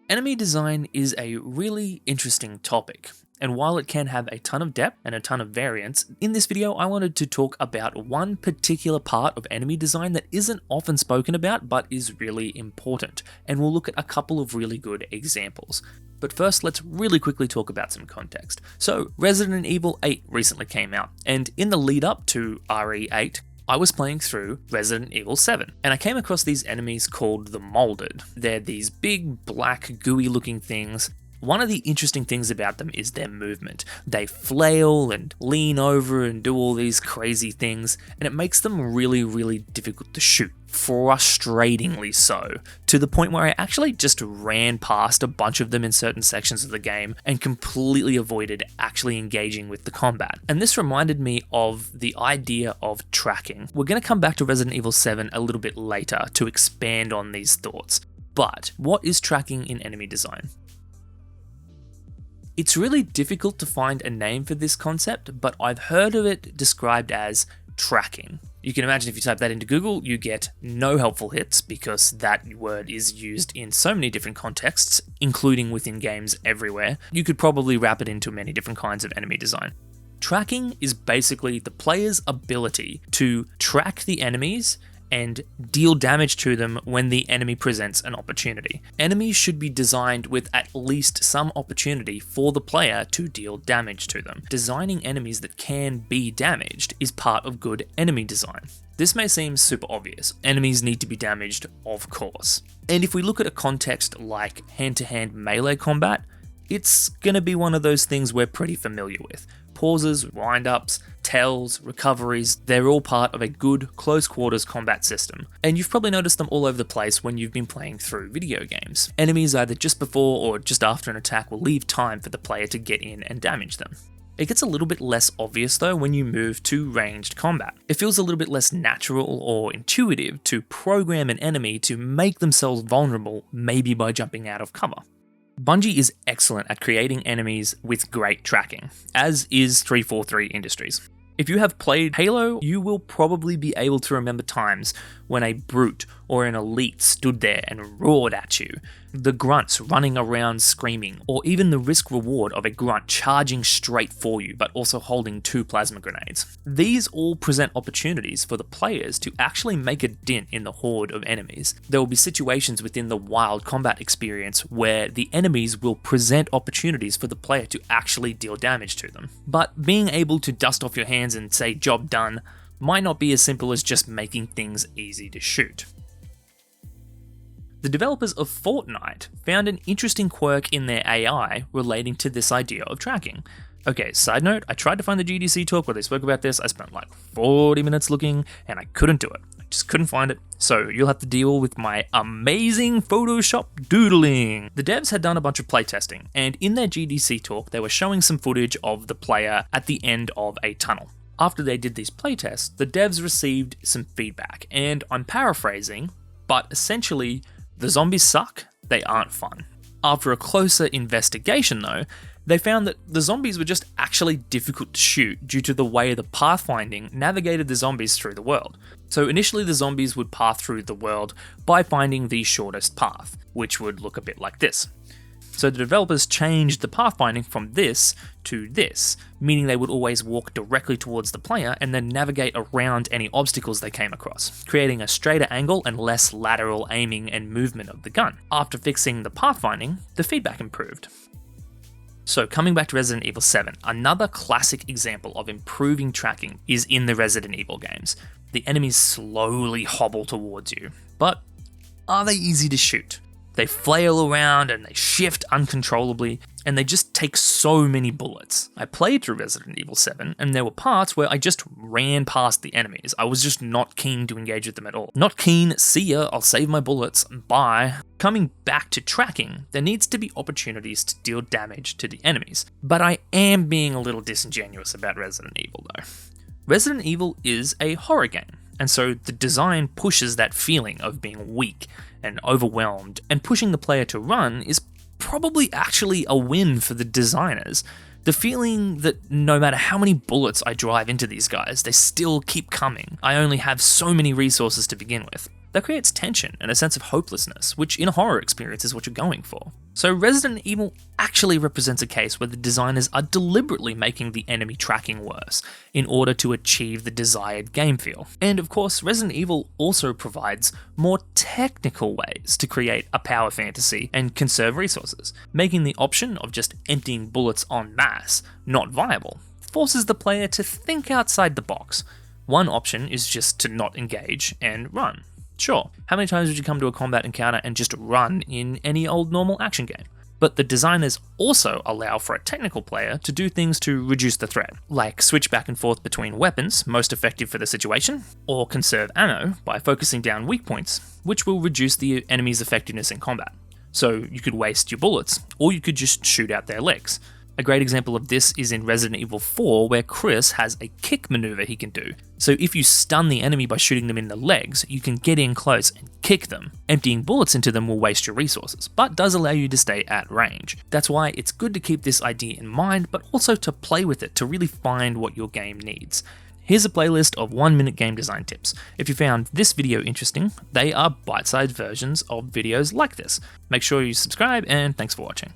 Enemy design is a really interesting topic, and while it can have a ton of depth and a ton of variance, in this video I wanted to talk about one particular part of enemy design that isn't often spoken about but is really important, and we'll look at a couple of really good examples. But first, let's really quickly talk about some context. So, Resident Evil VIII recently came out, and in the lead up to RE8, I was playing through Resident Evil VII, and I came across these enemies called the Molded. They're these big, black, gooey looking things. One of the interesting things about them is their movement. They flail and lean over and do all these crazy things, and it makes them really, really difficult to shoot. Frustratingly so, to the point where I actually just ran past a bunch of them in certain sections of the game and completely avoided actually engaging with the combat. And this reminded me of the idea of tracking. We're going to come back to Resident Evil VII a little bit later to expand on these thoughts. But what is tracking in enemy design? It's really difficult to find a name for this concept, but I've heard of it described as tracking. You can imagine if you type that into Google, you get no helpful hits because that word is used in so many different contexts, including within games everywhere. You could probably wrap it into many different kinds of enemy design. Tracking is basically the player's ability to track the enemies and deal damage to them when the enemy presents an opportunity. Enemies should be designed with at least some opportunity for the player to deal damage to them. Designing enemies that can be damaged is part of good enemy design. This may seem super obvious. Enemies need to be damaged, of course. And if we look at a context like hand-to-hand melee combat, it's gonna be one of those things we're pretty familiar with. Pauses, wind-ups, tells, recoveries, they're all part of a good close quarters combat system. And you've probably noticed them all over the place when you've been playing through video games. Enemies either just before or just after an attack will leave time for the player to get in and damage them. It gets a little bit less obvious though when you move to ranged combat. It feels a little bit less natural or intuitive to program an enemy to make themselves vulnerable, maybe by jumping out of cover. Bungie is excellent at creating enemies with great tracking, as is 343 Industries. If you have played Halo, you will probably be able to remember times when a brute or an elite stood there and roared at you, the grunts running around screaming, or even the risk reward of a grunt charging straight for you but also holding 2 plasma grenades. These all present opportunities for the players to actually make a dent in the horde of enemies. There will be situations within the wild combat experience where the enemies will present opportunities for the player to actually deal damage to them. But being able to dust off your hands and say job done might not be as simple as just making things easy to shoot. The developers of Fortnite found an interesting quirk in their AI relating to this idea of tracking. Okay, side note, I tried to find the GDC talk where they spoke about this. I spent like 40 minutes looking and I couldn't do it. I just couldn't find it. So you'll have to deal with my amazing Photoshop doodling. The devs had done a bunch of playtesting, and in their GDC talk, they were showing some footage of the player at the end of a tunnel. After they did these playtests, the devs received some feedback, and I'm paraphrasing, but essentially, the zombies suck, they aren't fun. After a closer investigation though, they found that the zombies were just actually difficult to shoot due to the way the Pathfinding navigated the zombies through the world. So initially the zombies would path through the world by finding the shortest path, which would look a bit like this. So the developers changed the pathfinding from this to this, meaning they would always walk directly towards the player and then navigate around any obstacles they came across, creating a straighter angle and less lateral aiming and movement of the gun. After fixing the pathfinding, the feedback improved. So coming back to Resident Evil VII, another classic example of improving tracking is in the Resident Evil games. The enemies slowly hobble towards you, but are they easy to shoot? They flail around and they shift uncontrollably, and they just take so many bullets. I played through Resident Evil VII, and there were parts where I just ran past the enemies. I was just not keen to engage with them at all. Not keen, see ya, I'll save my bullets, bye. Coming back to tracking, there needs to be opportunities to deal damage to the enemies. But I am being a little disingenuous about Resident Evil though. Resident Evil is a horror game, and so the design pushes that feeling of being weak and overwhelmed, and pushing the player to run is probably actually a win for the designers. The feeling that no matter how many bullets I drive into these guys, they still keep coming. I only have so many resources to begin with. that creates tension and a sense of hopelessness, which in a horror experience is what you're going for. So Resident Evil actually represents a case where the designers are deliberately making the enemy tracking worse in order to achieve the desired game feel. And of course, Resident Evil also provides more technical ways to create a power fantasy and conserve resources, making the option of just emptying bullets en masse not viable. It forces the player to think outside the box. One option is just to not engage and run. Sure, how many times would you come to a combat encounter and just run in any old normal action game? But the designers also allow for a technical player to do things to reduce the threat, like switch back and forth between weapons most effective for the situation, or conserve ammo by focusing down weak points, which will reduce the enemy's effectiveness in combat. So you could waste your bullets, or you could just shoot out their legs. A great example of this is in Resident Evil 4, where Chris has a kick maneuver he can do. So if you stun the enemy by shooting them in the legs, you can get in close and kick them. Emptying bullets into them will waste your resources, but does allow you to stay at range. That's why it's good to keep this idea in mind, but also to play with it to really find what your game needs. Here's a playlist of 1-minute game design tips. If you found this video interesting, they are bite-sized versions of videos like this. Make sure you subscribe, and thanks for watching.